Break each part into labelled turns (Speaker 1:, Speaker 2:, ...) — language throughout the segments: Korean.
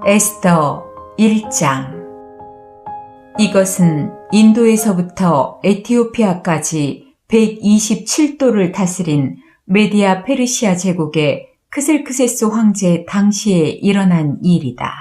Speaker 1: 에스더 1장. 이것은 인도에서부터 에티오피아까지 127도를 다스린 메디아 페르시아 제국의 크셀크세스 황제 당시에 일어난 일이다.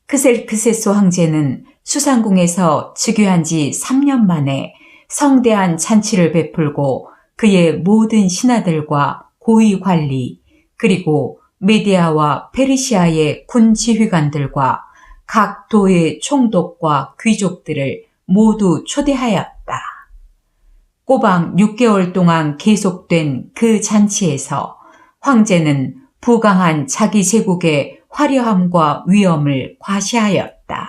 Speaker 1: 크셀크세스 황제는 수상궁에서 즉위한 지 3년 만에 성대한 잔치를 베풀고 그의 모든 신하들과 고위 관리, 그리고 메디아와 페르시아의 군 지휘관들과 각 도의 총독과 귀족들을 모두 초대하였다. 꼬박 6개월 동안 계속된 그 잔치에서 황제는 부강한 자기 제국의 화려함과 위엄을 과시하였다.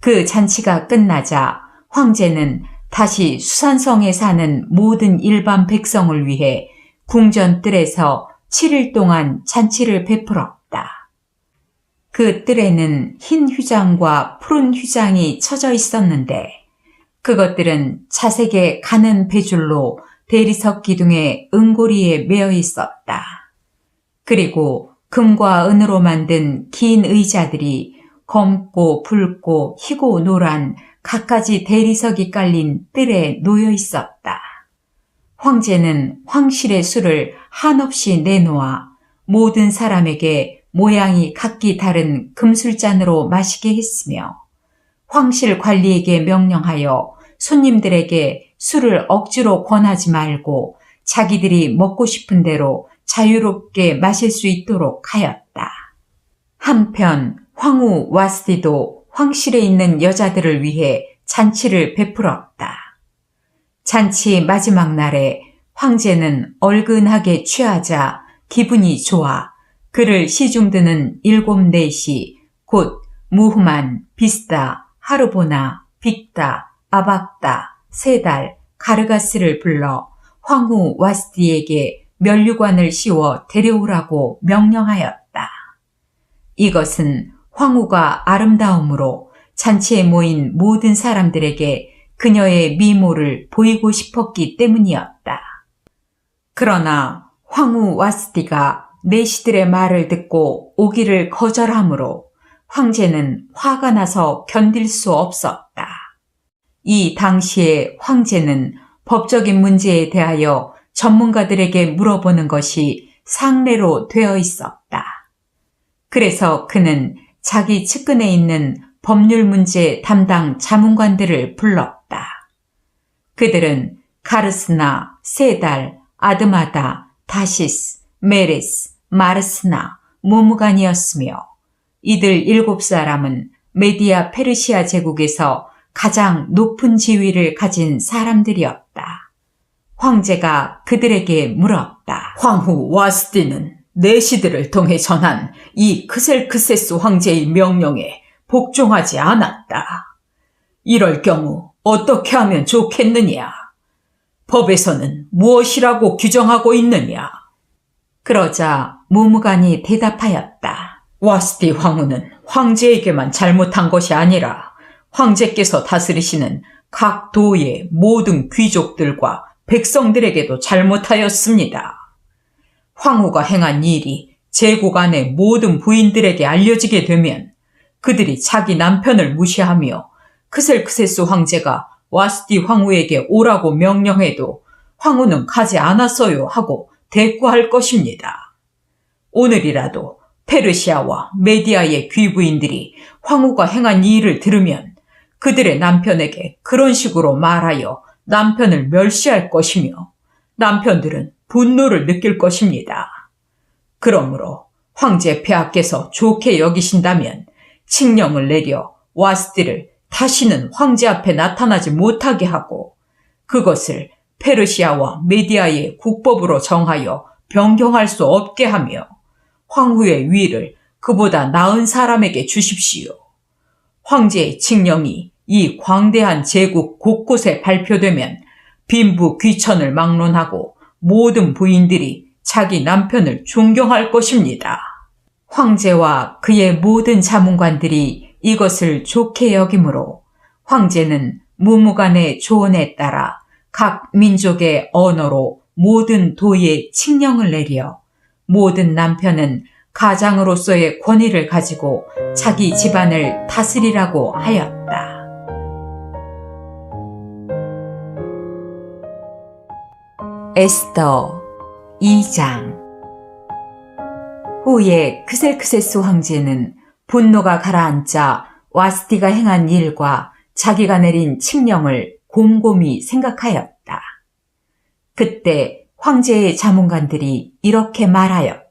Speaker 1: 그 잔치가 끝나자 황제는 다시 수산성에 사는 모든 일반 백성을 위해 궁전 뜰에서 7일 동안 잔치를 베풀었다. 그 뜰에는 흰 휘장과 푸른 휘장이 쳐져 있었는데 그것들은 자색의 가는 배줄로 대리석 기둥의 은고리에 매어 있었다. 그리고 금과 은으로 만든 긴 의자들이 검고 붉고 희고 노란 갖가지 대리석이 깔린 뜰에 놓여 있었다. 황제는 황실의 술을 한없이 내놓아 모든 사람에게 모양이 각기 다른 금술잔으로 마시게 했으며 황실 관리에게 명령하여 손님들에게 술을 억지로 권하지 말고 자기들이 먹고 싶은 대로 자유롭게 마실 수 있도록 하였다. 한편 황후 와스티도 황실에 있는 여자들을 위해 잔치를 베풀었다. 잔치 마지막 날에 황제는 얼근하게 취하자 기분이 좋아 그를 시중드는 7내시 곧 무흐만, 비스다, 하르보나, 빅다, 아박다, 세달, 가르가스를 불러 황후 와스티에게 면류관을 씌워 데려오라고 명령하였다. 이것은 황후가 아름다움으로 잔치에 모인 모든 사람들에게 그녀의 미모를 보이고 싶었기 때문이었다. 그러나 황후 와스티가 내시들의 말을 듣고 오기를 거절하므로 황제는 화가 나서 견딜 수 없었다. 이 당시에 황제는 법적인 문제에 대하여 전문가들에게 물어보는 것이 상례로 되어 있었다. 그래서 그는 자기 측근에 있는 법률 문제 담당 자문관들을 불렀다. 그들은 가르스나, 세달, 아드마다, 다시스, 메레스, 마르스나, 무무간이었으며 이들 7사람은 메디아 페르시아 제국에서 가장 높은 지위를 가진 사람들이었다. 황제가 그들에게 물었다.
Speaker 2: 황후 와스티는 내시들을 통해 전한 이 크셀크세스 황제의 명령에 복종하지 않았다. 이럴 경우 어떻게 하면 좋겠느냐? 법에서는 무엇이라고 규정하고 있느냐?
Speaker 1: 그러자 무무간이 대답하였다.
Speaker 2: 와스티 황후는 황제에게만 잘못한 것이 아니라 황제께서 다스리시는 각 도의 모든 귀족들과 백성들에게도 잘못하였습니다. 황후가 행한 일이 제국 안의 모든 부인들에게 알려지게 되면 그들이 자기 남편을 무시하며 크셀크세스 황제가 와스티 황후에게 오라고 명령해도 황후는 가지 않았어요 하고 대꾸할 것입니다. 오늘이라도 페르시아와 메디아의 귀부인들이 황후가 행한 이 일을 들으면 그들의 남편에게 그런 식으로 말하여 남편을 멸시할 것이며 남편들은 분노를 느낄 것입니다. 그러므로 황제 폐하께서 좋게 여기신다면 칙령을 내려 와스티를 다시는 황제 앞에 나타나지 못하게 하고 그것을 페르시아와 메디아의 국법으로 정하여 변경할 수 없게 하며 황후의 위를 그보다 나은 사람에게 주십시오. 황제의 칙령이 이 광대한 제국 곳곳에 발표되면 빈부 귀천을 막론하고 모든 부인들이 자기 남편을 존경할 것입니다. 황제와 그의 모든 자문관들이 이것을 좋게 여기므로 황제는 무무간의 조언에 따라 각 민족의 언어로 모든 도의 칙령을 내려 모든 남편은
Speaker 1: 가장으로서의 권위를 가지고 자기 집안을 다스리라고 하였다. 에스더 2장. 후에 크셀크세스 황제는 분노가 가라앉자 와스티가 행한 일과 자기가 내린 칙령을 곰곰이 생각하였다. 그때 황제의 자문관들이 이렇게 말하였다.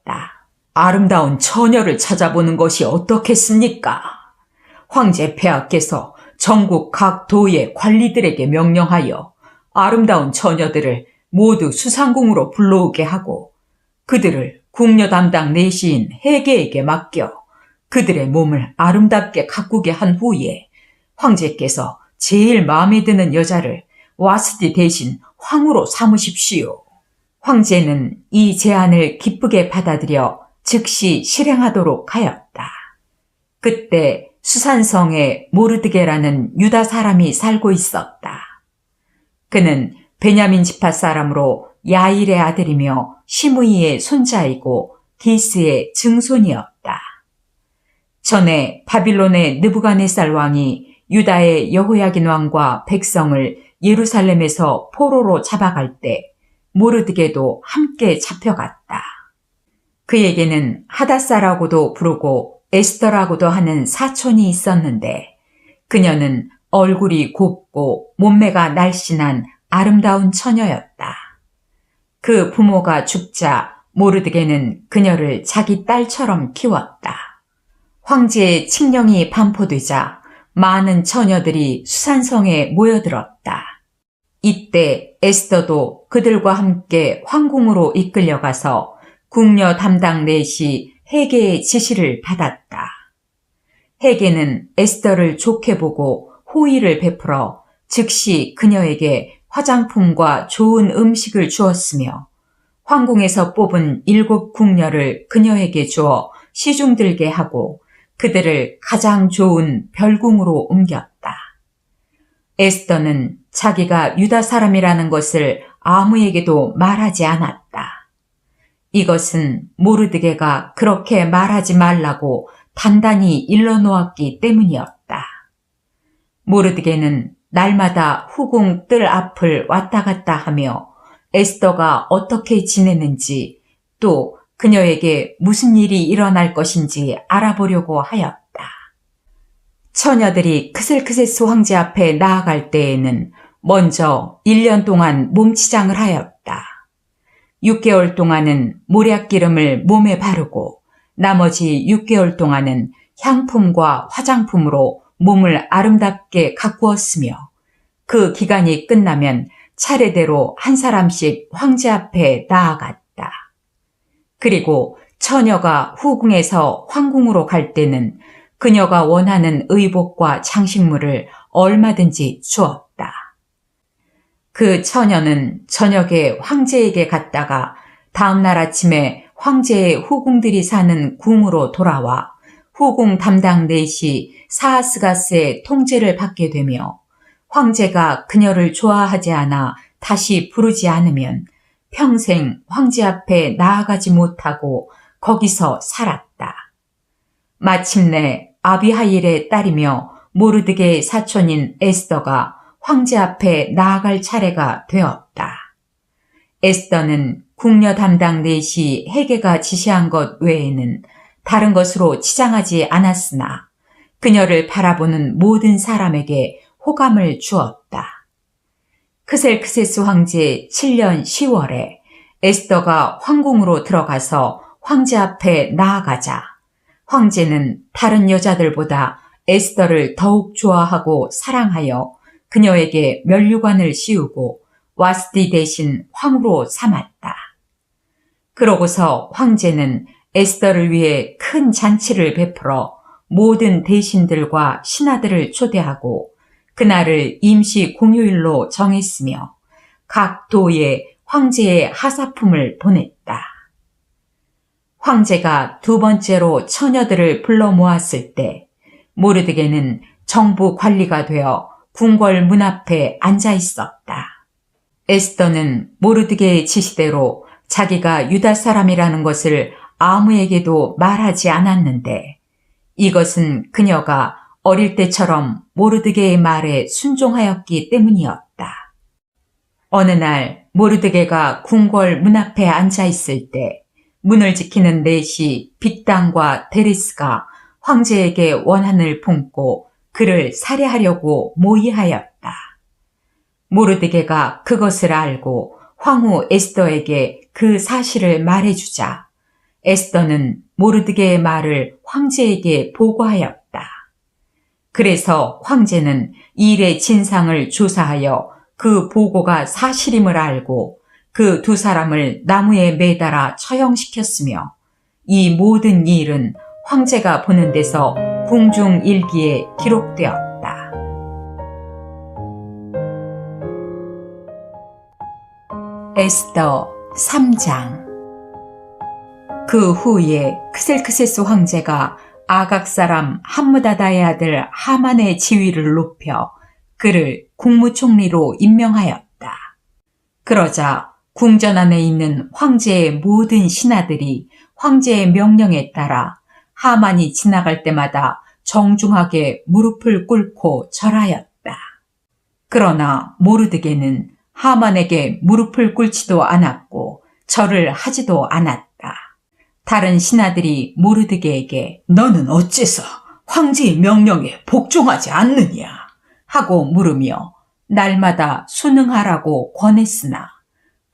Speaker 2: 아름다운 처녀를 찾아보는 것이 어떻겠습니까? 황제 폐하께서 전국 각 도의 관리들에게 명령하여 아름다운 처녀들을 모두 수상궁으로 불러오게 하고 그들을 궁녀 담당 내시인 해계에게 맡겨 그들의 몸을 아름답게 가꾸게 한 후에 황제께서 제일 마음에 드는 여자를 와스티 대신 황후로 삼으십시오.
Speaker 1: 황제는 이 제안을 기쁘게 받아들여 즉시 실행하도록 하였다. 그때 수산성에 모르드게라는 유다 사람이 살고 있었다. 그는 베냐민 지파 사람으로 야일의 아들이며 시므이의 손자이고 기스의 증손이었다. 전에 바빌론의 느부갓네살 왕이 유다의 여호야긴 왕과 백성을 예루살렘에서 포로로 잡아갈 때 모르드게도 함께 잡혀갔다. 그에게는 하다사라고도 부르고 에스더라고도 하는 사촌이 있었는데 그녀는 얼굴이 곱고 몸매가 날씬한 아름다운 처녀였다. 그 부모가 죽자 모르드게는 그녀를 자기 딸처럼 키웠다. 황제의 칙령이 반포되자 많은 처녀들이 수산성에 모여들었다. 이때 에스더도 그들과 함께 황궁으로 이끌려가서 궁녀 담당 내시 해계의 지시를 받았다. 해계는 에스더를 좋게 보고 호의를 베풀어 즉시 그녀에게 화장품과 좋은 음식을 주었으며 황궁에서 뽑은 7 궁녀를 그녀에게 주어 시중들게 하고 그들을 가장 좋은 별궁으로 옮겼다. 에스더는 자기가 유다 사람이라는 것을 아무에게도 말하지 않았다. 이것은 모르드게가 그렇게 말하지 말라고 단단히 일러놓았기 때문이었다. 모르드게는 날마다 후궁 뜰 앞을 왔다 갔다 하며 에스더가 어떻게 지내는지 또 그녀에게 무슨 일이 일어날 것인지 알아보려고 하였다. 처녀들이 크셀크세스 황제 앞에 나아갈 때에는 먼저 1년 동안 몸치장을 하였다. 6개월 동안은 모략기름을 몸에 바르고 나머지 6개월 동안은 향품과 화장품으로 몸을 아름답게 가꾸었으며 그 기간이 끝나면 차례대로 한 사람씩 황제 앞에 나아갔다. 그리고 처녀가 후궁에서 황궁으로 갈 때는 그녀가 원하는 의복과 장식물을 얼마든지 주었다. 그 처녀는 저녁에 황제에게 갔다가 다음날 아침에 황제의 후궁들이 사는 궁으로 돌아와 후궁 담당 내시 사하스가스의 통제를 받게 되며 황제가 그녀를 좋아하지 않아 다시 부르지 않으면 평생 황제 앞에 나아가지 못하고 거기서 살았다. 마침내 아비하일의 딸이며 모르드게의 사촌인 에스더가 황제 앞에 나아갈 차례가 되었다. 에스더는 궁녀 담당 내시 해계가 지시한 것 외에는 다른 것으로 치장하지 않았으나 그녀를 바라보는 모든 사람에게 호감을 주었다. 크셀크세스 황제 7년 10월에 에스더가 황궁으로 들어가서 황제 앞에 나아가자 황제는 다른 여자들보다 에스더를 더욱 좋아하고 사랑하여 그녀에게 면류관을 씌우고 와스티 대신 황후로 삼았다. 그러고서 황제는 에스더를 위해 큰 잔치를 베풀어 모든 대신들과 신하들을 초대하고 그날을 임시 공휴일로 정했으며 각 도에 황제의 하사품을 보냈다. 황제가 2번째로 처녀들을 불러 모았을 때 모르드게는 정부 관리가 되어 궁궐 문 앞에 앉아 있었다. 에스더는 모르드게의 지시대로 자기가 유다 사람이라는 것을 아무에게도 말하지 않았는데 이것은 그녀가 어릴 때처럼 모르드게의 말에 순종하였기 때문이었다. 어느 날 모르드게가 궁궐 문 앞에 앉아 있을 때 문을 지키는 넷이 빅단과 데리스가 황제에게 원한을 품고 그를 살해하려고 모의하였다. 모르드게가 그것을 알고 황후 에스더에게 그 사실을 말해주자 에스더는 모르드게의 말을 황제에게 보고하였다. 그래서 황제는 이 일의 진상을 조사하여 그 보고가 사실임을 알고 그 두 사람을 나무에 매달아 처형시켰으며 이 모든 일은 황제가 보는 데서 궁중일기에 기록되었다. 에스더 3장. 그 후에 크셀크세스 황제가 아각 사람 함므다다의 아들 하만의 지위를 높여 그를 국무총리로 임명하였다. 그러자 궁전 안에 있는 황제의 모든 신하들이 황제의 명령에 따라 하만이 지나갈 때마다 정중하게 무릎을 꿇고 절하였다. 그러나 모르드게는 하만에게 무릎을 꿇지도 않았고 절을 하지도 않았다. 다른 신하들이 모르드게에게
Speaker 2: 너는 어째서 황제의 명령에 복종하지 않느냐?
Speaker 1: 하고 물으며 날마다 순응하라고 권했으나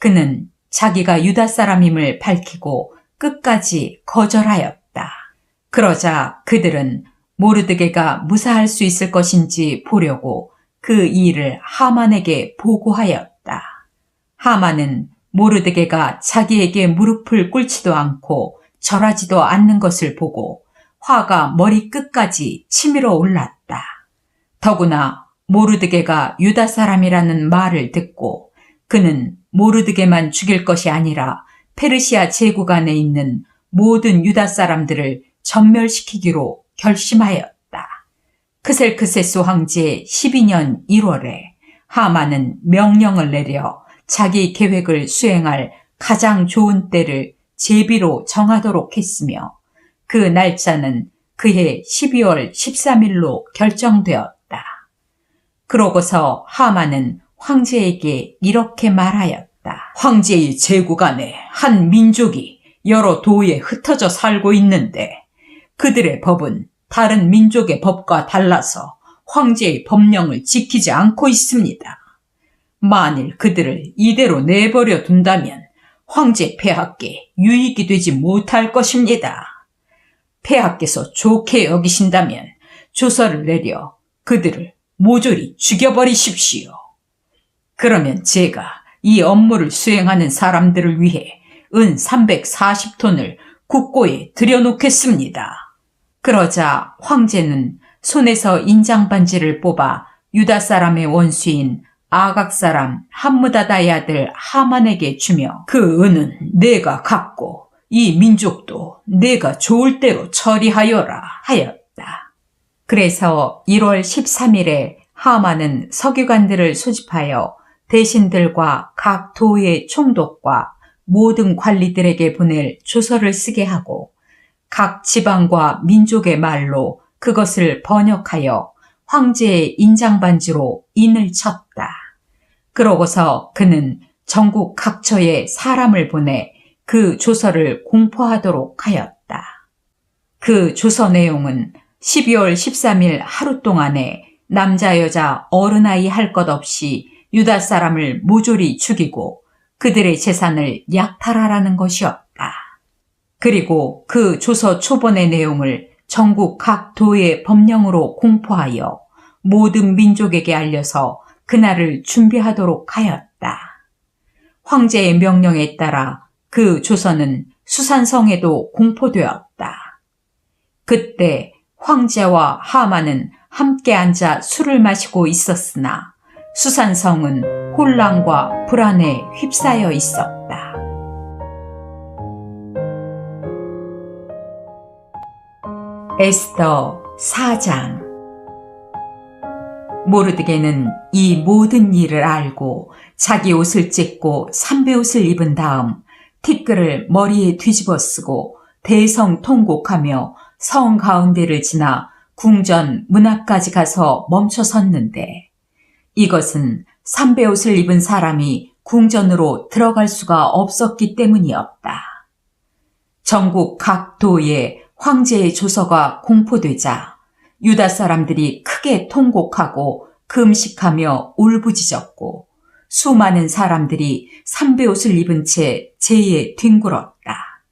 Speaker 1: 그는 자기가 유다 사람임을 밝히고 끝까지 거절하였다. 그러자 그들은 모르드게가 무사할 수 있을 것인지 보려고 그 일을 하만에게 보고하였다. 하만은 모르드게가 자기에게 무릎을 꿇지도 않고 절하지도 않는 것을 보고 화가 머리끝까지 치밀어 올랐다. 더구나 모르드게가 유다 사람이라는 말을 듣고 그는 모르드게만 죽일 것이 아니라 페르시아 제국 안에 있는 모든 유다 사람들을 전멸시키기로 결심하였다. 크셀크세스 황제 12년 1월에 하만은 명령을 내려 자기 계획을 수행할 가장 좋은 때를 제비로 정하도록 했으며 그 날짜는 그해 12월 13일로 결정되었다. 그러고서 하만은 황제에게 이렇게 말하였다.
Speaker 2: 황제의 제국 안에 한 민족이 여러 도에 흩어져 살고 있는데 그들의 법은 다른 민족의 법과 달라서 황제의 법령을 지키지 않고 있습니다. 만일 그들을 이대로 내버려 둔다면 황제 폐하께 유익이 되지 못할 것입니다. 폐하께서 좋게 여기신다면 조서를 내려 그들을 모조리 죽여버리십시오. 그러면 제가 이 업무를 수행하는 사람들을 위해 은 340톤을 국고에 들여놓겠습니다.
Speaker 1: 그러자 황제는 손에서 인장반지를 뽑아 유다 사람의 원수인 아각 사람 함므다다의 아들 하만에게 주며
Speaker 2: 그 은은 내가 갖고 이 민족도 내가 좋을 대로 처리하여라 하였다.
Speaker 1: 그래서 1월 13일에 하만은 서기관들을 소집하여 대신들과 각 도의 총독과 모든 관리들에게 보낼 조서를 쓰게 하고 각 지방과 민족의 말로 그것을 번역하여 황제의 인장반지로 인을 쳤다. 그러고서 그는 전국 각처에 사람을 보내 그 조서를 공포하도록 하였다. 그 조서 내용은 12월 13일 하루 동안에 남자 여자 어른아이 할 것 없이 유다 사람을 모조리 죽이고 그들의 재산을 약탈하라는 것이었다. 그리고 그 조서 초본의 내용을 전국 각 도의 법령으로 공포하여 모든 민족에게 알려서 그날을 준비하도록 하였다. 황제의 명령에 따라 그 조서는 수산성에도 공포되었다. 그때 황제와 하만은 함께 앉아 술을 마시고 있었으나 수산성은 혼란과 불안에 휩싸여 있었다. 에스더 4장. 모르드게는 이 모든 일을 알고 자기 옷을 찢고 삼배옷을 입은 다음 티끌을 머리에 뒤집어 쓰고 대성통곡하며 성 가운데를 지나 궁전 문 앞까지 가서 멈춰 섰는데 이것은 삼베옷을 입은 사람이 궁전으로 들어갈 수가 없었기 때문이었다. 전국 각 도에 황제의 조서가 공포되자 유다 사람들이 크게 통곡하고 금식하며 울부짖었고 수많은 사람들이 삼베옷을 입은 채 제에 뒹굴었다.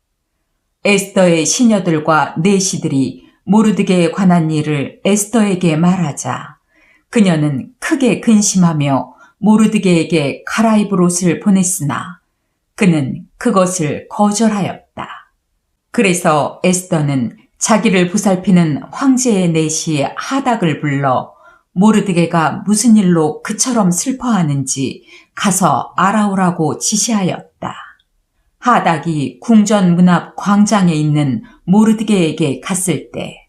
Speaker 1: 에스더의 시녀들과 내시들이 모르드게에 관한 일을 에스더에게 말하자 그녀는 크게 근심하며 모르드게에게 갈아입을 옷을 보냈으나 그는 그것을 거절하였다. 그래서 에스더는 자기를 보살피는 황제의 내시 하닥을 불러 모르드게가 무슨 일로 그처럼 슬퍼하는지 가서 알아오라고 지시하였다. 하닥이 궁전 문 앞 광장에 있는 모르드게에게 갔을 때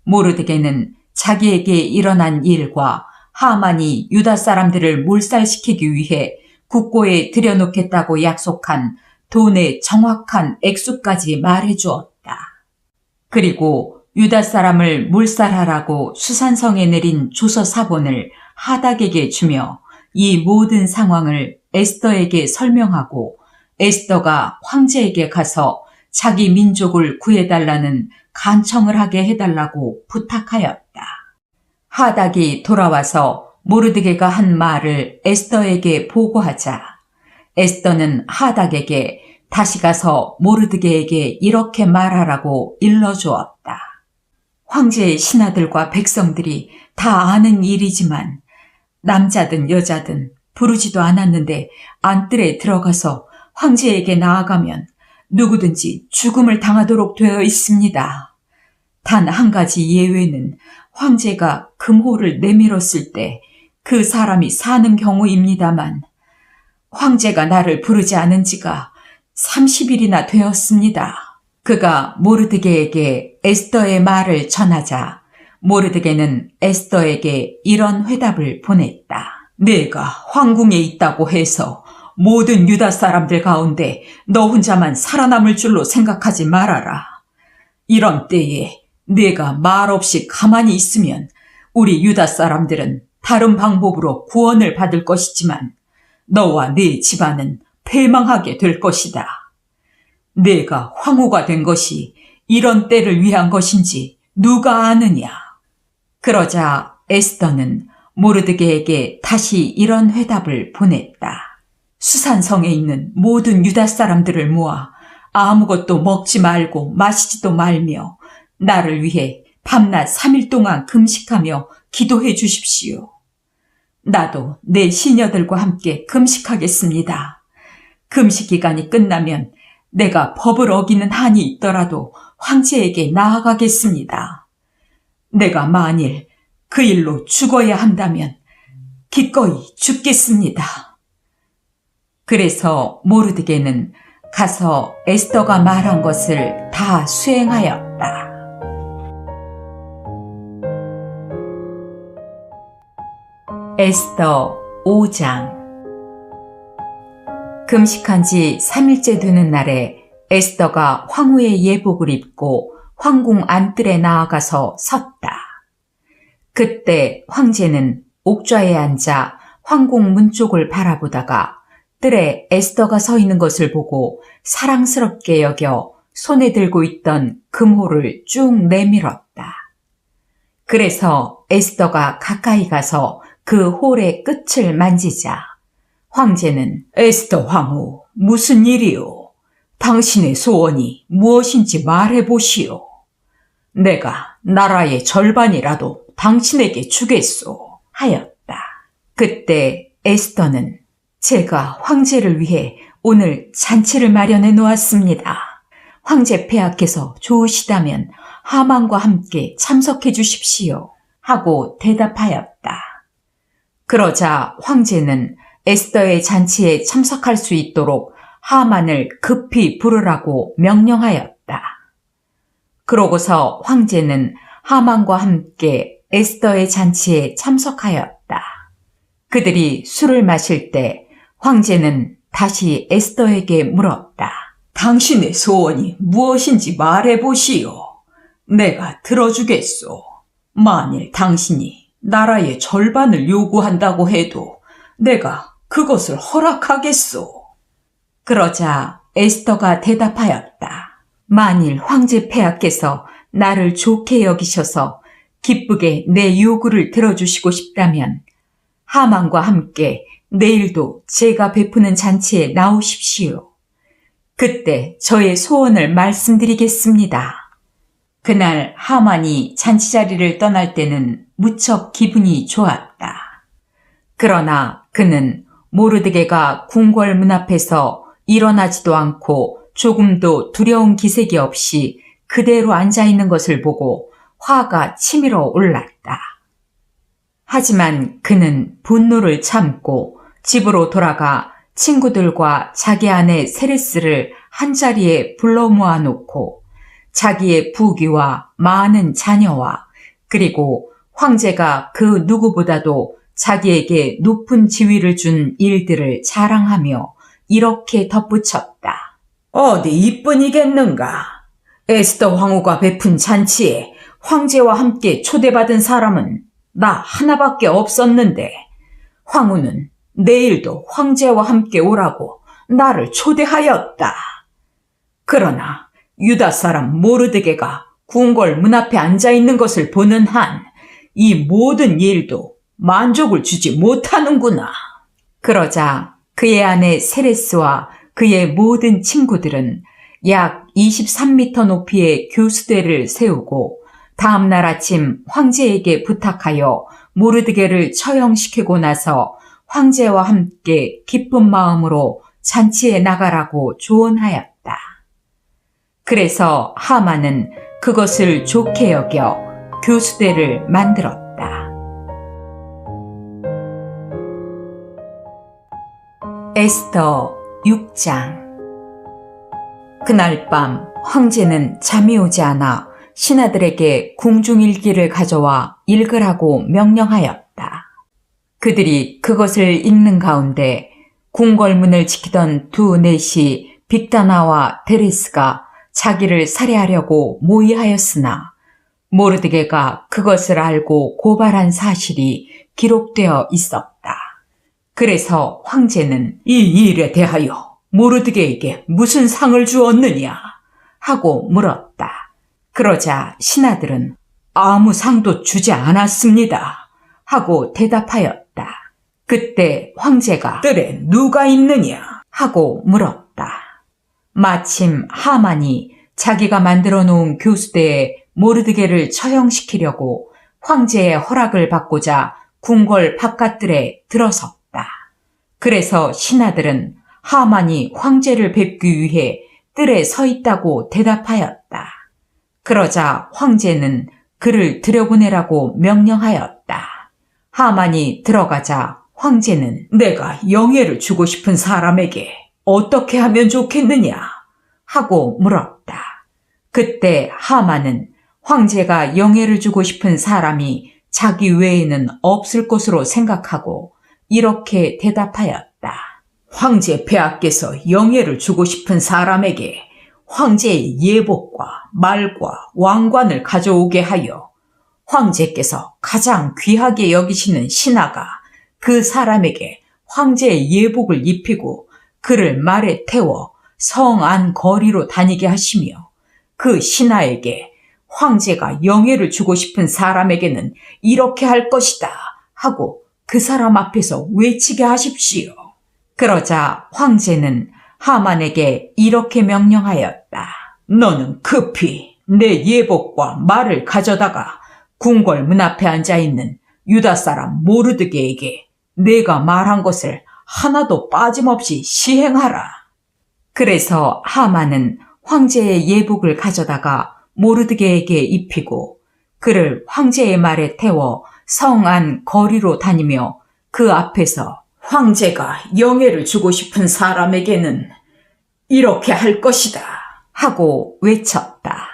Speaker 1: 모르드게는 자기에게 일어난 일과 하만이 유다 사람들을 몰살시키기 위해 국고에 들여놓겠다고 약속한 돈의 정확한 액수까지 말해주었다. 그리고 유다 사람을 몰살하라고 수산성에 내린 조서 사본을 하닥에게 주며 이 모든 상황을 에스더에게 설명하고 에스더가 황제에게 가서 자기 민족을 구해달라는 간청을 하게 해달라고 부탁하였다. 하닥이 돌아와서 모르드게가 한 말을 에스더에게 보고하자 에스더는 하닥에게 다시 가서 모르드게에게 이렇게 말하라고 일러주었다. 황제의 신하들과 백성들이 다 아는 일이지만 남자든 여자든 부르지도 않았는데 안뜰에 들어가서 황제에게 나아가면 누구든지 죽음을 당하도록 되어 있습니다. 단 한 가지 예외는 황제가 금호를 내밀었을 때 그 사람이 사는 경우입니다만 황제가 나를 부르지 않은 지가 30일이나 되었습니다. 그가 모르드게에게 에스더의 말을 전하자 모르드게는 에스더에게 이런 회답을 보냈다. 내가 황궁에 있다고 해서 모든 유다 사람들 가운데 너 혼자만 살아남을 줄로 생각하지 말아라. 이런 때에 내가 말없이 가만히 있으면 우리 유다 사람들은 다른 방법으로 구원을 받을 것이지만 너와 네 집안은 패망하게 될 것이다. 내가 황후가 된 것이 이런 때를 위한 것인지 누가 아느냐. 그러자 에스더는 모르드게에게 다시 이런 회답을 보냈다. 수산성에 있는 모든 유다 사람들을 모아 아무것도 먹지 말고 마시지도 말며 나를 위해 밤낮 3일 동안 금식하며 기도해 주십시오. 나도 내 시녀들과 함께 금식하겠습니다. 금식 기간이 끝나면 내가 법을 어기는 한이 있더라도 황제에게 나아가겠습니다. 내가 만일 그 일로 죽어야 한다면 기꺼이 죽겠습니다. 그래서 모르드게는 가서 에스더가 말한 것을 다 수행하였다. 에스더 5장. 금식한 지 3일째 되는 날에 에스더가 황후의 예복을 입고 황궁 안뜰에 나아가서 섰다. 그때 황제는 옥좌에 앉아 황궁 문 쪽을 바라보다가 뜰에 에스더가 서 있는 것을 보고 사랑스럽게 여겨 손에 들고 있던 금호를 쭉 내밀었다. 그래서 에스더가 가까이 가서 그 홀의 끝을 만지자 황제는 에스더 황후, 무슨 일이오? 당신의 소원이 무엇인지 말해보시오. 내가 나라의 절반이라도 당신에게 주겠소 하였다. 그때 에스더는 제가 황제를 위해 오늘 잔치를 마련해 놓았습니다. 황제 폐하께서 좋으시다면 하만과 함께 참석해 주십시오 하고 대답하였다. 그러자 황제는 에스더의 잔치에 참석할 수 있도록 하만을 급히 부르라고 명령하였다. 그러고서 황제는 하만과 함께 에스더의 잔치에 참석하였다. 그들이 술을 마실 때 황제는 다시 에스더에게 물었다.
Speaker 2: 당신의 소원이 무엇인지 말해보시오. 내가 들어주겠소. 만일 당신이 나라의 절반을 요구한다고 해도 내가 그것을 허락하겠소.
Speaker 1: 그러자 에스더가 대답하였다. 만일 황제 폐하께서 나를 좋게 여기셔서 기쁘게 내 요구를 들어주시고 싶다면 하만과 함께 내일도 제가 베푸는 잔치에 나오십시오. 그때 저의 소원을 말씀드리겠습니다. 그날 하만이 잔치 자리를 떠날 때는 무척 기분이 좋았다. 그러나 그는 모르드게가 궁궐 문 앞에서 일어나지도 않고 조금도 두려운 기색이 없이 그대로 앉아있는 것을 보고 화가 치밀어 올랐다. 하지만 그는 분노를 참고 집으로 돌아가 친구들과 자기 아내 세레스를 한자리에 불러 모아놓고 자기의 부귀와 많은 자녀와 그리고 황제가 그 누구보다도 자기에게 높은 지위를 준 일들을 자랑하며 이렇게 덧붙였다.
Speaker 2: 어디 이뿐이겠는가? 에스더 황후가 베푼 잔치에 황제와 함께 초대받은 사람은 나 하나밖에 없었는데 황후는 내일도 황제와 함께 오라고 나를 초대하였다. 그러나 유다 사람 모르드게가 궁궐 문 앞에 앉아있는 것을 보는 한 이 모든 일도 만족을 주지 못하는구나.
Speaker 1: 그러자 그의 아내 세레스와 그의 모든 친구들은 약 23m 높이의 교수대를 세우고 다음날 아침 황제에게 부탁하여 모르드게를 처형시키고 나서 황제와 함께 기쁜 마음으로 잔치에 나가라고 조언하였다. 그래서 하만은 그것을 좋게 여겨 교수대를 만들었다. 에스더 6장. 그날 밤 황제는 잠이 오지 않아 신하들에게 궁중일기를 가져와 읽으라고 명령하였다. 그들이 그것을 읽는 가운데 궁궐문을 지키던 두 넷이 빅다나와 데레스가 자기를 살해하려고 모의하였으나 모르드게가 그것을 알고 고발한 사실이 기록되어 있었다. 그래서 황제는
Speaker 2: 이 일에 대하여 모르드게에게 무슨 상을 주었느냐
Speaker 1: 하고 물었다. 그러자 신하들은
Speaker 2: 아무 상도 주지 않았습니다
Speaker 1: 하고 대답하였다. 그때 황제가
Speaker 2: 뜰에 누가 있느냐
Speaker 1: 하고 물었다. 마침 하만이 자기가 만들어 놓은 교수대에 모르드게를 처형시키려고 황제의 허락을 받고자 궁궐 바깥들에 들어섰다. 그래서 신하들은 하만이 황제를 뵙기 위해 뜰에 서 있다고 대답하였다. 그러자 황제는 그를 들여보내라고 명령하였다. 하만이 들어가자 황제는
Speaker 2: 내가 영예를 주고 싶은 사람에게 어떻게 하면 좋겠느냐
Speaker 1: 하고 물었다. 그때 하만은 황제가 영예를 주고 싶은 사람이 자기 외에는 없을 것으로 생각하고 이렇게 대답하였다.
Speaker 2: 황제 폐하께서 영예를 주고 싶은 사람에게 황제의 예복과 말과 왕관을 가져오게 하여 황제께서 가장 귀하게 여기시는 신하가 그 사람에게 황제의 예복을 입히고 그를 말에 태워 성 안 거리로 다니게 하시며 그 신하에게 황제가 영예를 주고 싶은 사람에게는 이렇게 할 것이다 하고 그 사람 앞에서 외치게 하십시오.
Speaker 1: 그러자 황제는 하만에게 이렇게 명령하였다.
Speaker 2: 너는 급히 내 예복과 말을 가져다가 궁궐 문 앞에 앉아있는 유다 사람 모르드게에게 내가 말한 것을 하나도 빠짐없이 시행하라.
Speaker 1: 그래서 하만은 황제의 예복을 가져다가 모르드게에게 입히고 그를 황제의 말에 태워 성 안 거리로 다니며 그 앞에서
Speaker 2: 황제가 영예를 주고 싶은 사람에게는 이렇게 할 것이다
Speaker 1: 하고 외쳤다.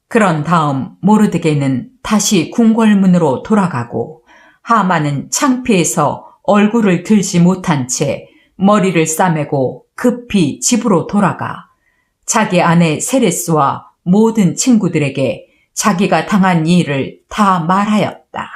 Speaker 1: 그런 다음 모르드게는 다시 궁궐문으로 돌아가고 하만은 창피해서 얼굴을 들지 못한 채 머리를 싸매고 급히 집으로 돌아가 자기 아내 세레스와 모든 친구들에게 자기가 당한 일을 다 말하였다.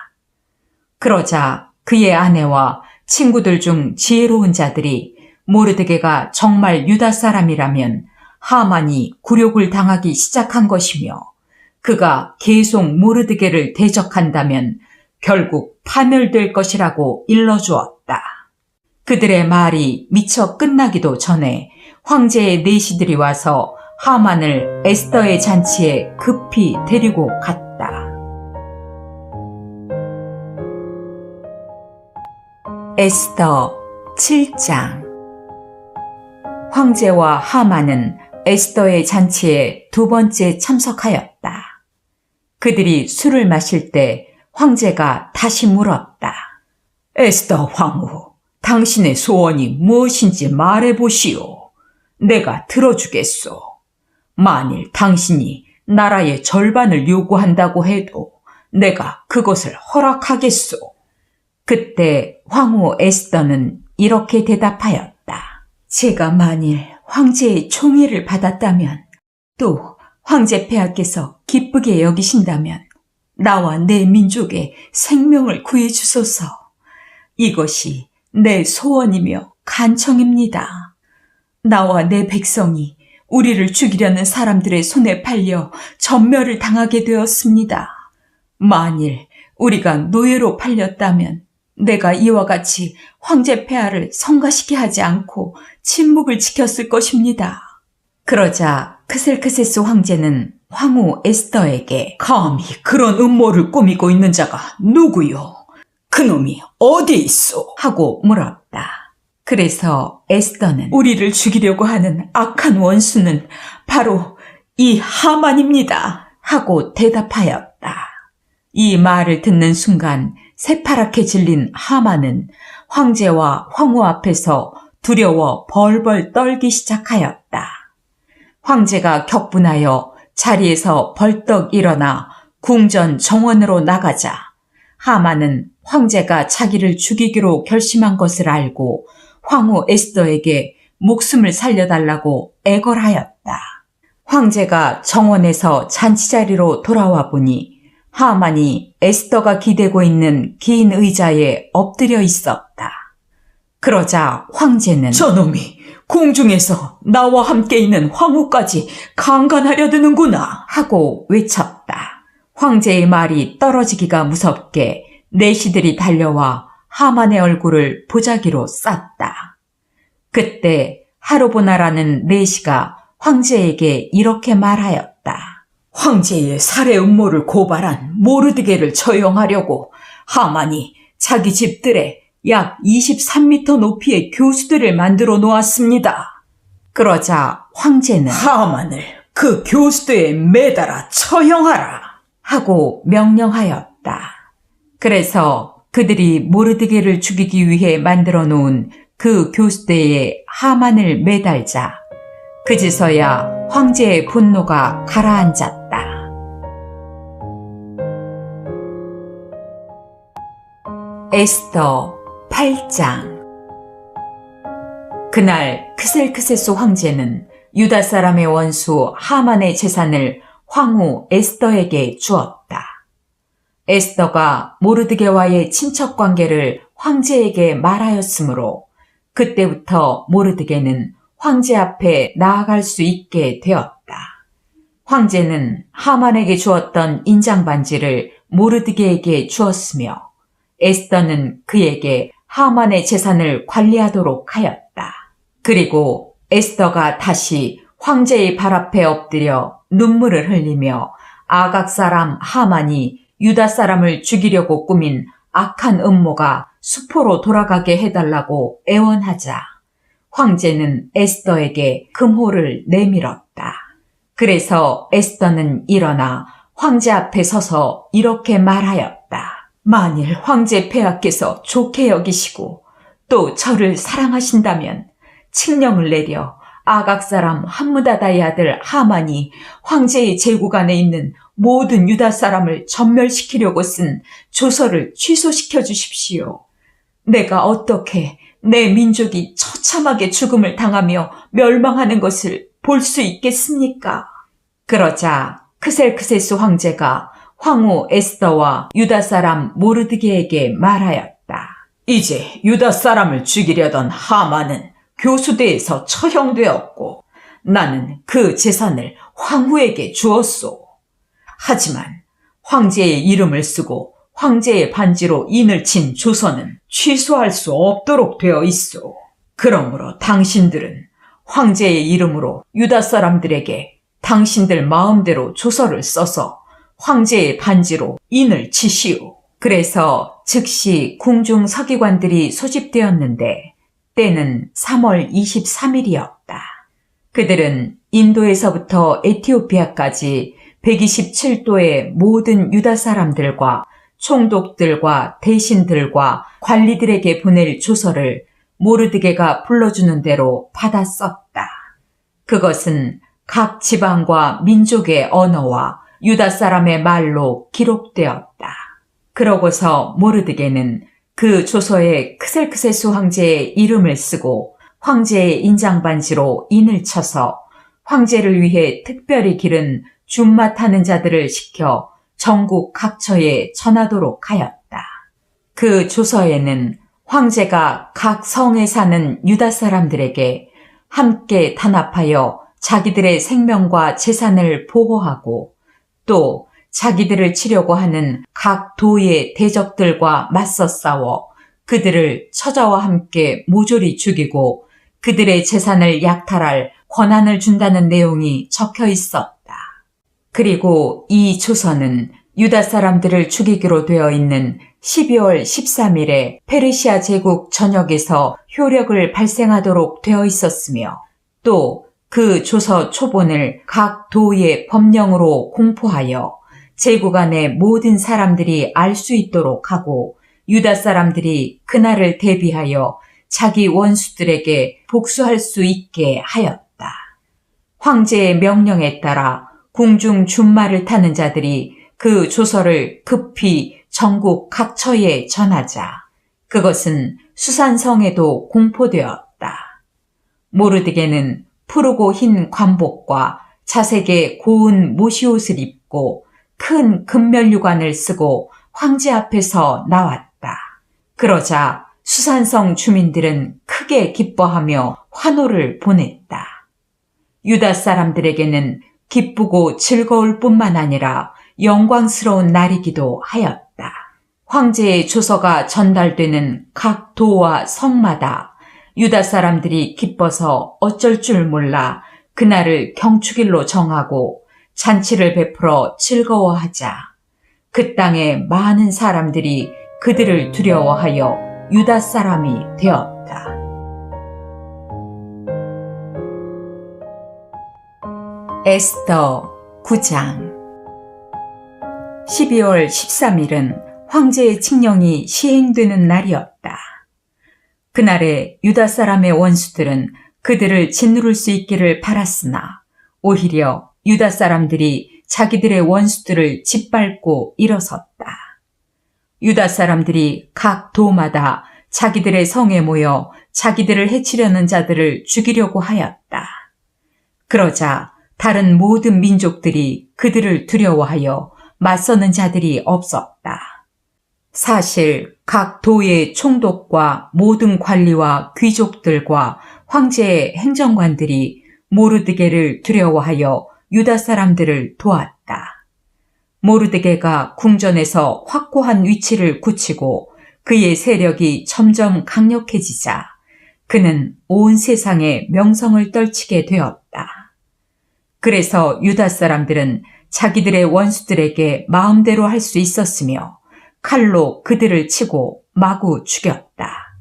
Speaker 1: 그러자 그의 아내와 친구들 중 지혜로운 자들이 모르드게가 정말 유다 사람이라면 하만이 굴욕을 당하기 시작한 것이며 그가 계속 모르드게를 대적한다면 결국 파멸될 것이라고 일러주었다. 그들의 말이 미처 끝나기도 전에 황제의 내시들이 와서 하만을 에스더의 잔치에 급히 데리고 갔다. 에스더 7장. 황제와 하만은 에스더의 잔치에 두 번째 참석하였다. 그들이 술을 마실 때 황제가 다시 물었다.
Speaker 2: 에스더 황후, 당신의 소원이 무엇인지 말해보시오. 내가 들어주겠소. 만일 당신이 나라의 절반을 요구한다고 해도 내가 그것을 허락하겠소.
Speaker 1: 그때 황후 에스더는 이렇게 대답하였다. 제가 만일 황제의 총애를 받았다면, 또 황제 폐하께서 기쁘게 여기신다면 나와 내 민족의 생명을 구해주소서. 이것이 내 소원이며 간청입니다. 나와 내 백성이 우리를 죽이려는 사람들의 손에 팔려 전멸을 당하게 되었습니다. 만일 우리가 노예로 팔렸다면 내가 이와 같이 황제 폐하를 성가시게 하지 않고 침묵을 지켰을 것입니다. 그러자 크셀크세스 황제는 황후 에스더에게
Speaker 2: 감히 그런 음모를 꾸미고 있는 자가 누구요? 그놈이 어디 있소?
Speaker 1: 하고 물었다. 그래서 에스더는
Speaker 2: 우리를 죽이려고 하는 악한 원수는 바로 이 하만입니다.
Speaker 1: 하고 대답하였다. 이 말을 듣는 순간 새파랗게 질린 하만은 황제와 황후 앞에서 두려워 벌벌 떨기 시작하였다. 황제가 격분하여 자리에서 벌떡 일어나 궁전 정원으로 나가자 하만은 황제가 자기를 죽이기로 결심한 것을 알고 황후 에스더에게 목숨을 살려달라고 애걸하였다. 황제가 정원에서 잔치자리로 돌아와 보니 하만이 에스더가 기대고 있는 긴 의자에 엎드려 있었다. 그러자 황제는
Speaker 2: 저놈이 궁중에서 나와 함께 있는 황후까지 강간하려 드는구나
Speaker 1: 하고 외쳤다. 황제의 말이 떨어지기가 무섭게 내시들이 달려와 하만의 얼굴을 보자기로 쌌다. 그때 하르보나라는 내시가 황제에게 이렇게 말하였다.
Speaker 2: 황제의 살해 음모를 고발한 모르드게를 처형하려고 하만이 자기 집들에 약 23m 높이의 교수들을 만들어 놓았습니다.
Speaker 1: 그러자 황제는
Speaker 2: 하만을 그 교수대에 매달아 처형하라
Speaker 1: 하고 명령하였다. 그래서 그들이 모르드게를 죽이기 위해 만들어 놓은 그 교수대에 하만을 매달자 그제서야 황제의 분노가 가라앉았다. 에스더 8장. 그날 크셀크세스 황제는 유다 사람의 원수 하만의 재산을 황후 에스더에게 주었다. 에스더가 모르드게와의 친척 관계를 황제에게 말하였으므로 그때부터 모르드게는 황제 앞에 나아갈 수 있게 되었다. 황제는 하만에게 주었던 인장반지를 모르드게에게 주었으며 에스더는 그에게 하만의 재산을 관리하도록 하였다. 그리고 에스더가 다시 황제의 발 앞에 엎드려 눈물을 흘리며 아각 사람 하만이 유다 사람을 죽이려고 꾸민 악한 음모가 수포로 돌아가게 해달라고 애원하자 황제는 에스더에게 금호를 내밀었다. 그래서 에스더는 일어나 황제 앞에 서서 이렇게 말하였다. 만일 황제 폐하께서 좋게 여기시고 또 저를 사랑하신다면 칙령을 내려 아각 사람 함무다다의 아들 하만이 황제의 제국 안에 있는 모든 유다 사람을 전멸시키려고 쓴 조서를 취소시켜 주십시오. 내가 어떻게 내 민족이 처참하게 죽음을 당하며 멸망하는 것을 볼 수 있겠습니까? 그러자 크셀크세스 황제가 황후 에스더와 유다 사람 모르드게에게 말하였다.
Speaker 2: 이제 유다 사람을 죽이려던 하만은 교수대에서 처형되었고 나는 그 재산을 황후에게 주었소. 하지만 황제의 이름을 쓰고 황제의 반지로 인을 친 조서는 취소할 수 없도록 되어 있소. 그러므로 당신들은 황제의 이름으로 유다 사람들에게 당신들 마음대로 조서를 써서 황제의 반지로 인을 치시오.
Speaker 1: 그래서 즉시 궁중 서기관들이 소집되었는데 때는 3월 23일이었다. 그들은 인도에서부터 에티오피아까지 127도의 모든 유다 사람들과 총독들과 대신들과 관리들에게 보낼 조서를 모르드게가 불러주는 대로 받아 썼다. 그것은 각 지방과 민족의 언어와 유다 사람의 말로 기록되었다. 그러고서 모르드게는 그 조서에 크셀크세스 황제의 이름을 쓰고 황제의 인장반지로 인을 쳐서 황제를 위해 특별히 기른 준마 타는 자들을 시켜 전국 각처에 전하도록 하였다. 그 조서에는 황제가 각 성에 사는 유다 사람들에게 함께 단합하여 자기들의 생명과 재산을 보호하고 또 자기들을 치려고 하는 각 도의 대적들과 맞서 싸워 그들을 처자와 함께 모조리 죽이고 그들의 재산을 약탈할 권한을 준다는 내용이 적혀 있었다. 그리고 이 조서는 유다 사람들을 죽이기로 되어 있는 12월 13일에 페르시아 제국 전역에서 효력을 발생하도록 되어 있었으며 또 그 조서 초본을 각 도의 법령으로 공포하여 제국 안의 모든 사람들이 알 수 있도록 하고 유다 사람들이 그날을 대비하여 자기 원수들에게 복수할 수 있게 하였다. 황제의 명령에 따라 궁중 준마를 타는 자들이 그 조서를 급히 전국 각처에 전하자 그것은 수산성에도 공포되었다. 모르드게는 푸르고 흰 관복과 자색의 고운 모시옷을 입고 큰 금면류관을 쓰고 황제 앞에서 나왔다. 그러자 수산성 주민들은 크게 기뻐하며 환호를 보냈다. 유다 사람들에게는 기쁘고 즐거울 뿐만 아니라 영광스러운 날이기도 하였다. 황제의 조서가 전달되는 각 도와 성마다 유다 사람들이 기뻐서 어쩔 줄 몰라 그날을 경축일로 정하고 잔치를 베풀어 즐거워하자 그 땅에 많은 사람들이 그들을 두려워하여 유다 사람이 되었다. 에스더 9장 12월 13일은 황제의 칙령이 시행되는 날이었다. 그날에 유다 사람의 원수들은 그들을 짓누를 수 있기를 바랐으나 오히려 유다 사람들이 자기들의 원수들을 짓밟고 일어섰다. 유다 사람들이 각 도마다 자기들의 성에 모여 자기들을 해치려는 자들을 죽이려고 하였다. 그러자 다른 모든 민족들이 그들을 두려워하여 맞서는 자들이 없었다. 사실 각 도의 총독과 모든 관리와 귀족들과 황제의 행정관들이 모르드게를 두려워하여 유다 사람들을 도왔다. 모르드게가 궁전에서 확고한 위치를 굳히고 그의 세력이 점점 강력해지자 그는 온 세상에 명성을 떨치게 되었다. 그래서 유다 사람들은 자기들의 원수들에게 마음대로 할 수 있었으며 칼로 그들을 치고 마구 죽였다.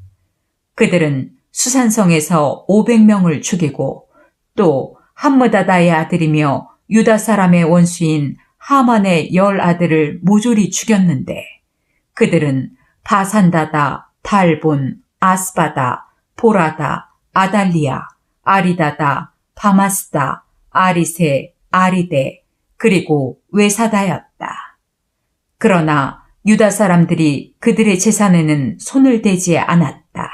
Speaker 1: 그들은 수산성에서 500명을 죽이고 또 함므다다의 아들이며 유다 사람의 원수인 하만의 10아들을 모조리 죽였는데 그들은 바산다다, 달본, 아스바다, 보라다, 아달리아, 아리다다, 바마스다, 아리세, 아리데, 그리고 외사다였다. 그러나 유다 사람들이 그들의 재산에는 손을 대지 않았다.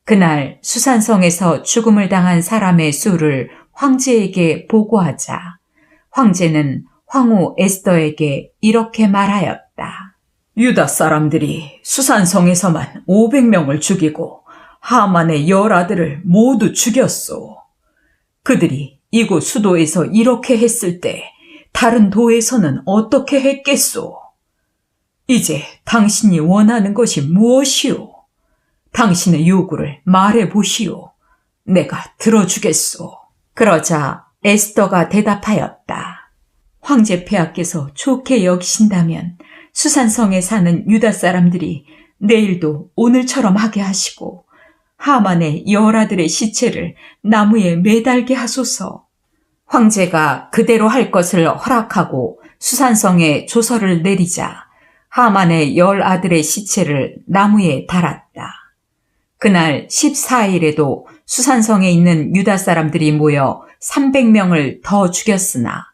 Speaker 1: 그날 수산성에서 죽음을 당한 사람의 수를 황제에게 보고하자 황제는 황후 에스더에게 이렇게 말하였다.
Speaker 2: 유다 사람들이 수산성에서만 500명을 죽이고 하만의 10아들을 모두 죽였소. 그들이 이곳 수도에서 이렇게 했을 때 다른 도에서는 어떻게 했겠소? 이제 당신이 원하는 것이 무엇이오? 당신의 요구를 말해보시오. 내가 들어주겠소.
Speaker 1: 그러자 에스더가 대답하였다. 황제 폐하께서 좋게 여기신다면 수산성에 사는 유다 사람들이 내일도 오늘처럼 하게 하시고 하만의 10아들의 시체를 나무에 매달게 하소서. 황제가 그대로 할 것을 허락하고 수산성에 조서를 내리자 하만의 10아들의 시체를 나무에 달았다. 그날 14일에도 수산성에 있는 유다 사람들이 모여 300명을 더 죽였으나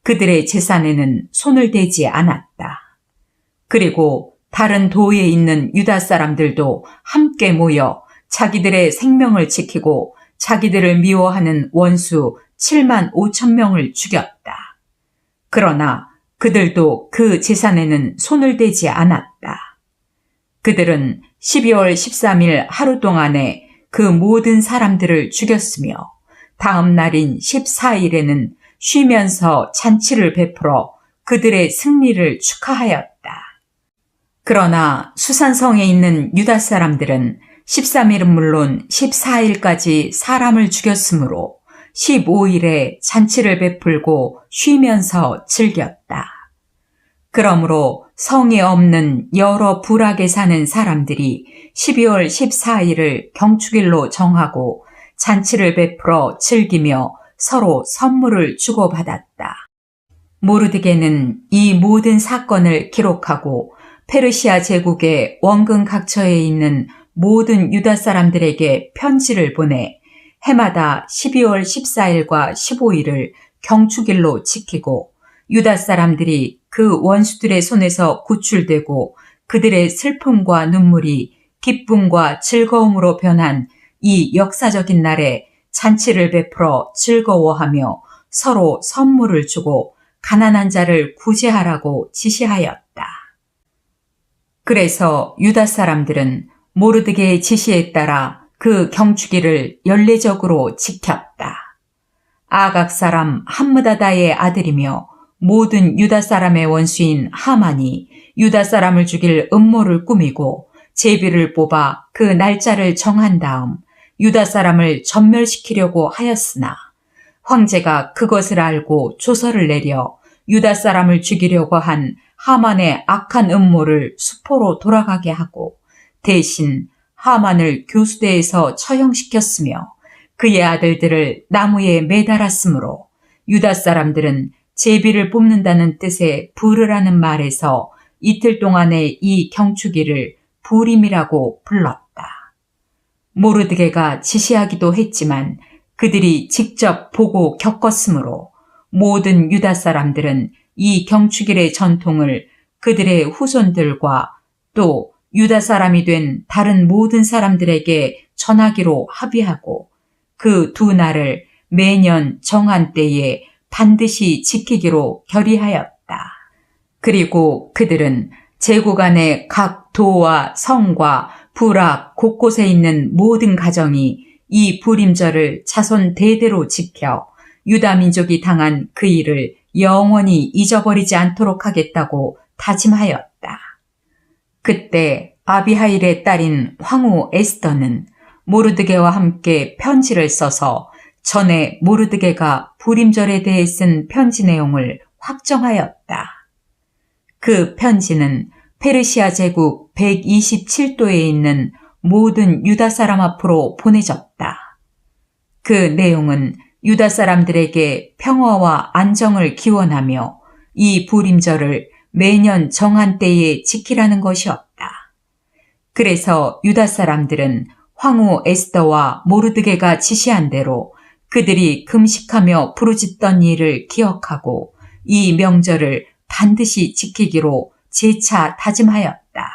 Speaker 1: 그들의 재산에는 손을 대지 않았다. 그리고 다른 도에 있는 유다 사람들도 함께 모여 자기들의 생명을 지키고 자기들을 미워하는 원수 7만 5천 명을 죽였다. 그러나 그들도 그 재산에는 손을 대지 않았다. 그들은 12월 13일 하루 동안에 그 모든 사람들을 죽였으며 다음 날인 14일에는 쉬면서 잔치를 베풀어 그들의 승리를 축하하였다. 그러나 수산성에 있는 유다 사람들은 13일은 물론 14일까지 사람을 죽였으므로 15일에 잔치를 베풀고 쉬면서 즐겼다. 그러므로 성에 없는 여러 부락에 사는 사람들이 12월 14일을 경축일로 정하고 잔치를 베풀어 즐기며 서로 선물을 주고받았다. 모르드게는 이 모든 사건을 기록하고 페르시아 제국의 원근 각처에 있는 모든 유다 사람들에게 편지를 보내 해마다 12월 14일과 15일을 경축일로 지키고 유다 사람들이 그 원수들의 손에서 구출되고 그들의 슬픔과 눈물이 기쁨과 즐거움으로 변한 이 역사적인 날에 잔치를 베풀어 즐거워하며 서로 선물을 주고 가난한 자를 구제하라고 지시하였다. 그래서 유다 사람들은 모르드게의 지시에 따라 그 경축일을 연례적으로 지켰다. 아각 사람 함므다다의 아들이며 모든 유다 사람의 원수인 하만이 유다 사람을 죽일 음모를 꾸미고 제비를 뽑아 그 날짜를 정한 다음 유다 사람을 전멸시키려고 하였으나 황제가 그것을 알고 조서를 내려 유다 사람을 죽이려고 한 하만의 악한 음모를 수포로 돌아가게 하고 대신 하만을 교수대에서 처형시켰으며 그의 아들들을 나무에 매달았으므로 유다 사람들은 제비를 뽑는다는 뜻의 부르라는 말에서 이틀 동안의 이 경축일을 부림이라고 불렀다. 모르드게가 지시하기도 했지만 그들이 직접 보고 겪었으므로 모든 유다 사람들은 이 경축일의 전통을 그들의 후손들과 또 유다 사람이 된 다른 모든 사람들에게 전하기로 합의하고 그 두 날을 매년 정한 때에 반드시 지키기로 결의하였다. 그리고 그들은 제국 안의 각 도와 성과 부락 곳곳에 있는 모든 가정이 이 부림절을 자손 대대로 지켜 유다 민족이 당한 그 일을 영원히 잊어버리지 않도록 하겠다고 다짐하였다. 그때 아비하일의 딸인 황후 에스더는 모르드게와 함께 편지를 써서 전에 모르드게가 부림절에 대해 쓴 편지 내용을 확정하였다. 그 편지는 페르시아 제국 127도에 있는 모든 유다 사람 앞으로 보내졌다. 그 내용은 유다 사람들에게 평화와 안정을 기원하며 이 부림절을 매년 정한 때에 지키라는 것이었다. 그래서 유다 사람들은 황후 에스더와 모르드게가 지시한 대로 그들이 금식하며 부르짖던 일을 기억하고 이 명절을 반드시 지키기로 재차 다짐하였다.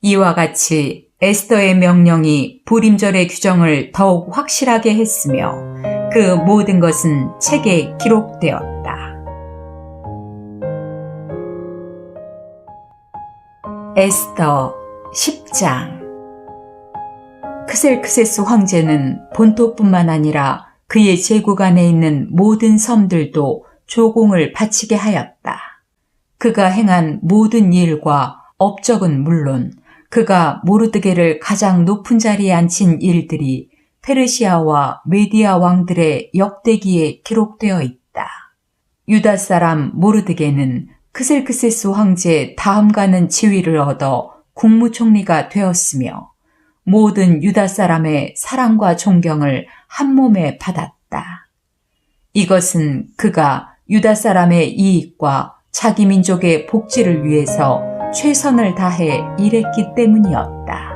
Speaker 1: 이와 같이 에스더의 명령이 부림절의 규정을 더욱 확실하게 했으며 그 모든 것은 책에 기록되었다. 에스더 10장. 크셀크세스 황제는 본토뿐만 아니라 그의 제국 안에 있는 모든 섬들도 조공을 바치게 하였다. 그가 행한 모든 일과 업적은 물론 그가 모르드게를 가장 높은 자리에 앉힌 일들이 페르시아와 메디아 왕들의 역대기에 기록되어 있다. 유다 사람 모르드게는 크셀크세스 황제 다음가는 지위를 얻어 국무총리가 되었으며 모든 유다 사람의 사랑과 존경을 한 몸에 받았다. 이것은 그가 유다 사람의 이익과 자기 민족의 복지를 위해서 최선을 다해 일했기 때문이었다.